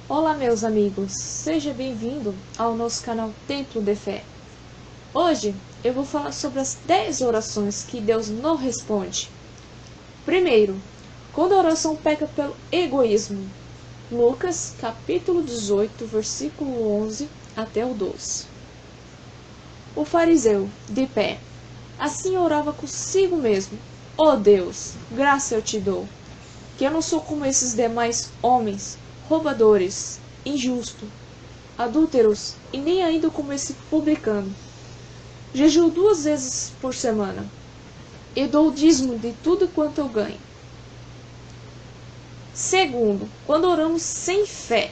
Olá meus amigos, seja bem-vindo ao nosso canal Templo de Fé. Hoje eu vou falar sobre as 10 orações que Deus não responde. Primeiro, quando a oração peca pelo egoísmo. Lucas capítulo 18, versículo 11 até o 12. O fariseu, de pé, assim orava consigo mesmo: ó Deus, graça eu te dou, que eu não sou como esses demais homens, roubadores, injustos, adúlteros, e nem ainda como esse publicano. Jejuo 2 vezes por semana, e dou o dízimo de tudo quanto eu ganho. Segundo, quando oramos sem fé.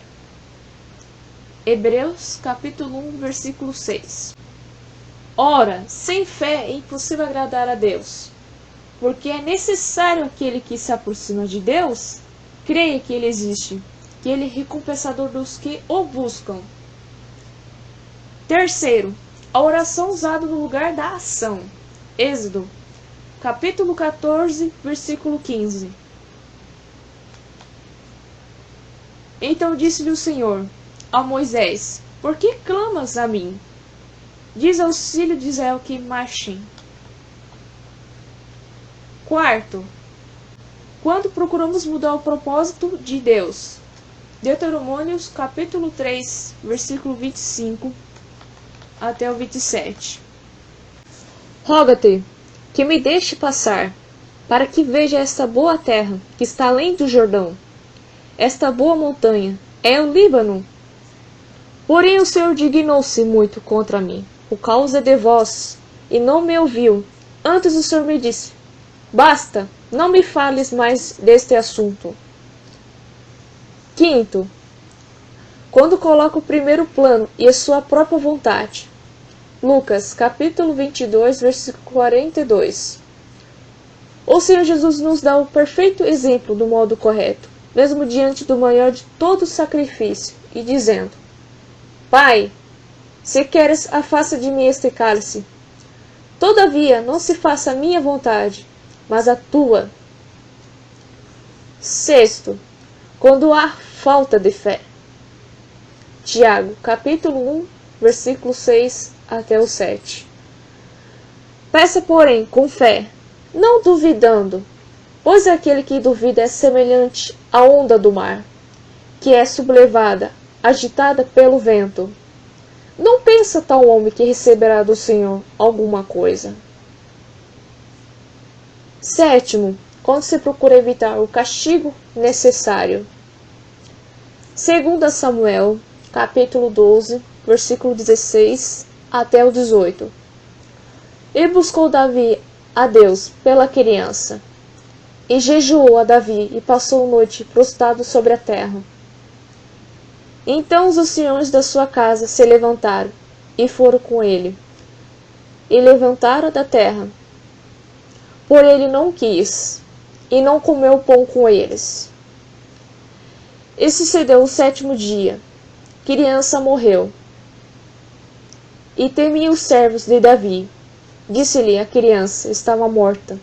Hebreus capítulo 1, versículo 6. Ora, sem fé é impossível agradar a Deus, porque é necessário aquele que se aproxima de Deus creia que Ele existe, que Ele é recompensador dos que o buscam. Terceiro, a oração usada no lugar da ação. Êxodo, capítulo 14, versículo 15. Então disse-lhe o Senhor a Moisés: por que clamas a mim? Diz aos filhos de Israel que marchem. Quarto, quando procuramos mudar o propósito de Deus. Deuteronômios capítulo 3, versículo 25 até o 27. Roga-te que me deixe passar, para que veja esta boa terra que está além do Jordão, esta boa montanha, é o Líbano. Porém o Senhor dignou-se muito contra mim, por causa de vós, e não me ouviu. Antes o Senhor me disse: basta, não me fales mais deste assunto. Quinto, quando coloca o primeiro plano e a sua própria vontade. Lucas, capítulo 22, versículo 42. O Senhor Jesus nos dá o perfeito exemplo do modo correto, mesmo diante do maior de todo o sacrifício, e dizendo: Pai, se queres, afasta de mim este cálice. Todavia, não se faça a minha vontade, mas a tua. Sexto, quando há falta de fé. Tiago, capítulo 1, versículo 6 até o 7. Peça, porém, com fé, não duvidando, pois aquele que duvida é semelhante à onda do mar, que é sublevada, agitada pelo vento. Não pensa tal homem que receberá do Senhor alguma coisa. Sétimo, quando se procura evitar o castigo necessário. 2 Samuel, capítulo 12, versículo 16 até o 18. E buscou Davi a Deus pela criança, e jejuou a Davi, e passou a noite prostrado sobre a terra. Então os anciãos da sua casa se levantaram, e foram com ele, e levantaram da terra. Porém ele não quis, e não comeu pão com eles. E sucedeu o 7º dia, criança morreu. E temiam os servos de Davi. Disse-lhe a criança, estava morta.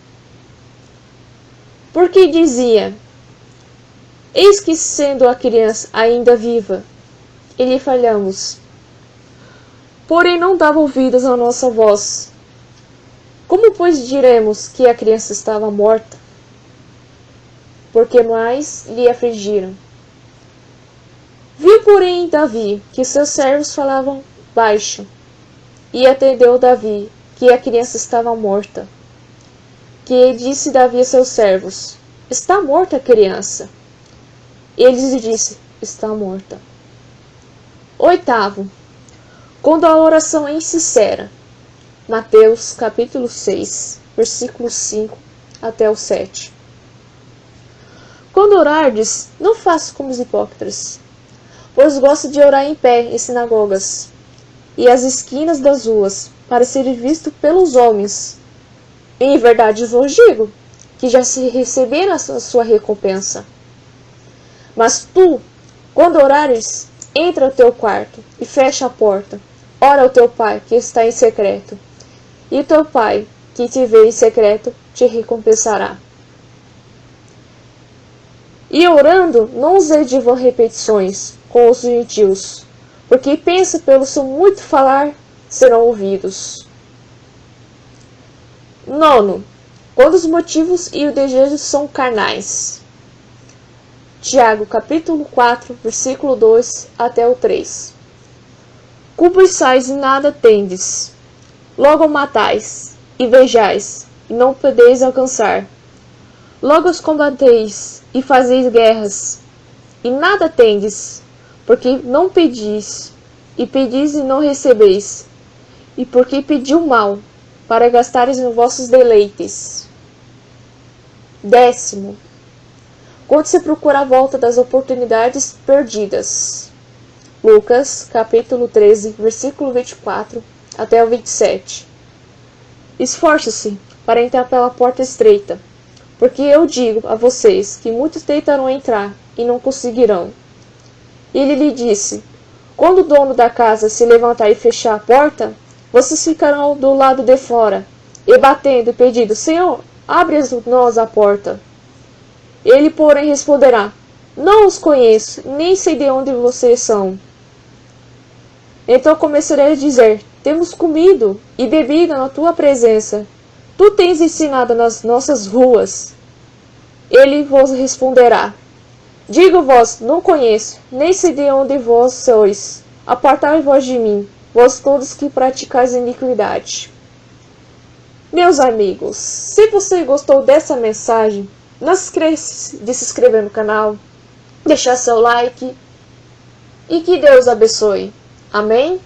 Porque dizia: eis que sendo a criança ainda viva, e lhe falhamos. Porém não dava ouvidos à nossa voz. Como, pois, diremos que a criança estava morta? Porque mais lhe afligiram. Viu, porém, Davi que seus servos falavam baixo, e atendeu Davi que a criança estava morta. Que disse Davi a seus servos: está morta a criança. E eles lhe disse: está morta. Oitavo, quando a oração é insincera. Mateus capítulo 6, versículo 5 até o 7. Quando orardes, não faça como os hipócritas, pois gostam de orar em pé em sinagogas e às esquinas das ruas, para serem vistos pelos homens. Em verdade vos digo, que já se receberam a sua recompensa. Mas tu, quando orares, entra ao teu quarto e fecha a porta. Ora ao teu pai que está em secreto, e o teu pai que te vê em secreto te recompensará. E orando, não usei de vãs repetições, com os gentios, porque pensa pelo seu muito falar serão ouvidos. 9. Quando os motivos e o desejo são carnais. Tiago, capítulo 4, versículo 2 até o 3. Cobiçais e nada tendes, logo matais, e vejais, e não podeis alcançar. Logo os combateis, e fazeis guerras, e nada tendes, porque não pedis, e pedis e não recebeis, e porque pediu mal, para gastares nos vossos deleites. 10. Quando se procura a volta das oportunidades perdidas. Lucas, capítulo 13, versículo 24 até o 27. Esforce-se para entrar pela porta estreita, porque eu digo a vocês que muitos tentarão entrar e não conseguirão. Ele lhe disse: quando o dono da casa se levantar e fechar a porta, vocês ficarão do lado de fora, e batendo e pedindo: Senhor, abre-nos a porta. Ele, porém, responderá: não os conheço, nem sei de onde vocês são. Então começarei a dizer: temos comido e bebido na tua presença. Tu tens ensinado nas nossas ruas. Ele vos responderá: digo-vos, não conheço, nem sei de onde vós sois. Apartai-vos de mim, vós todos que praticais iniquidade. Meus amigos, se você gostou dessa mensagem, não se esqueça de se inscrever no canal, deixar seu like e que Deus abençoe. Amém?